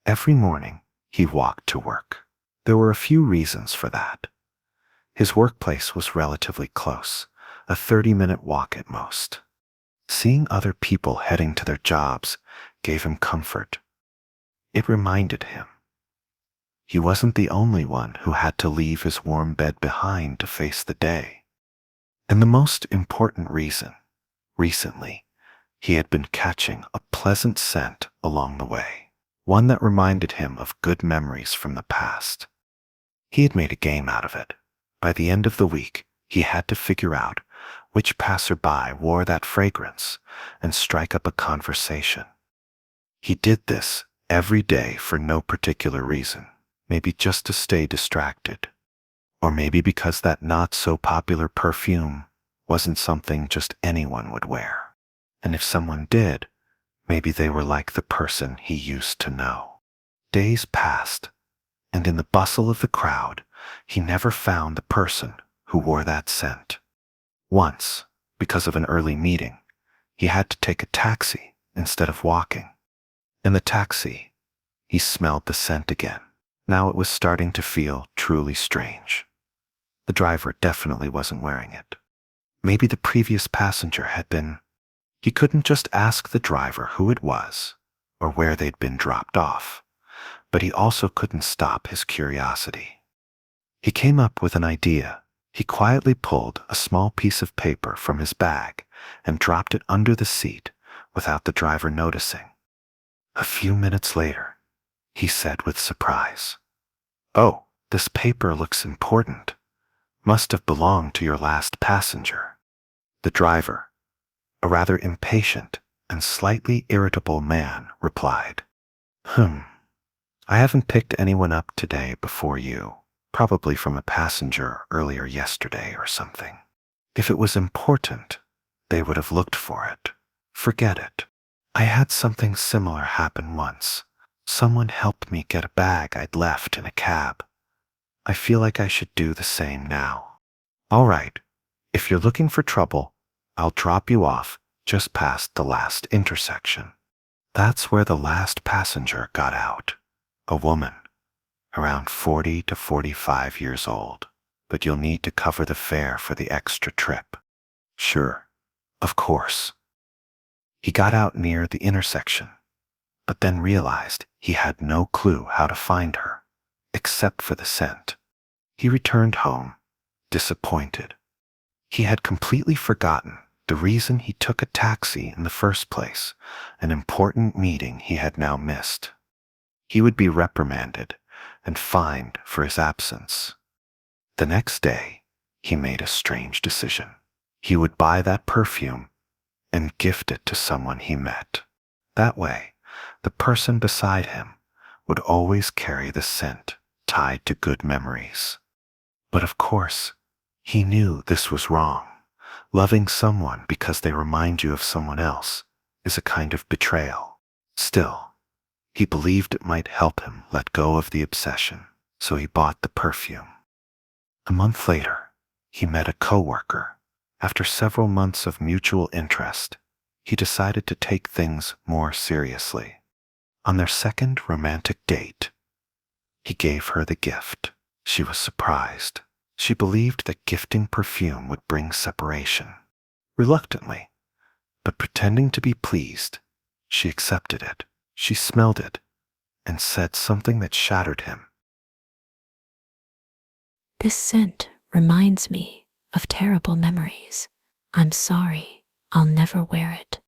Every morning, he walked to work. There were a few reasons for that. His workplace was relatively close, a 30-minute walk at most. Seeing other people heading to their jobs gave him comfort. It reminded him he wasn't the only one who had to leave his warm bed behind to face the day. And the most important reason, recently, he had been catching a pleasant scent along the way, one that reminded him of good memories from the past. He had made a game out of it. By the end of the week, he had to figure out which passerby wore that fragrance and strike up a conversation. He did this every day for no particular reason, maybe just to stay distracted, or maybe because that not-so-popular perfume wasn't something just anyone would wear. And if someone did, maybe they were like the person he used to know. Days passed, and in the bustle of the crowd, he never found the person who wore that scent. Once, because of an early meeting, he had to take a taxi instead of walking. In the taxi, he smelled the scent again. Now it was starting to feel truly strange. The driver definitely wasn't wearing it. Maybe the previous passenger had been. He couldn't just ask the driver who it was or where they'd been dropped off, but he also couldn't stop his curiosity. He came up with an idea. He quietly pulled a small piece of paper from his bag and dropped it under the seat without the driver noticing. A few minutes later, he said with surprise, "Oh, this paper looks important. Must have belonged to your last passenger." The driver, a rather impatient and slightly irritable man, replied, I haven't picked anyone up today before you. Probably from a passenger earlier yesterday or something. If it was important, they would have looked for it. Forget it. I had something similar happen once. Someone helped me get a bag I'd left in a cab. I feel like I should do the same now. All right, if you're looking for trouble, I'll drop you off just past the last intersection. That's where the last passenger got out. A woman, around 40 to 45 years old, but you'll need to cover the fare for the extra trip. Sure, of course. He got out near the intersection, but then realized he had no clue how to find her, except for the scent. He returned home, disappointed. He had completely forgotten the reason he took a taxi in the first place, an important meeting he had now missed. He would be reprimanded and fined for his absence. The next day, he made a strange decision. He would buy that perfume and gift it to someone he met. That way, the person beside him would always carry the scent tied to good memories. But of course, he knew this was wrong. Loving someone because they remind you of someone else is a kind of betrayal. Still, he believed it might help him let go of the obsession, so he bought the perfume. A month later, he met a coworker. After several months of mutual interest, he decided to take things more seriously. On their second romantic date, he gave her the gift. She was surprised. She believed that gifting perfume would bring separation. Reluctantly, but pretending to be pleased, she accepted it. She smelled it and said something that shattered him. This scent reminds me of terrible memories. I'm sorry, I'll never wear it.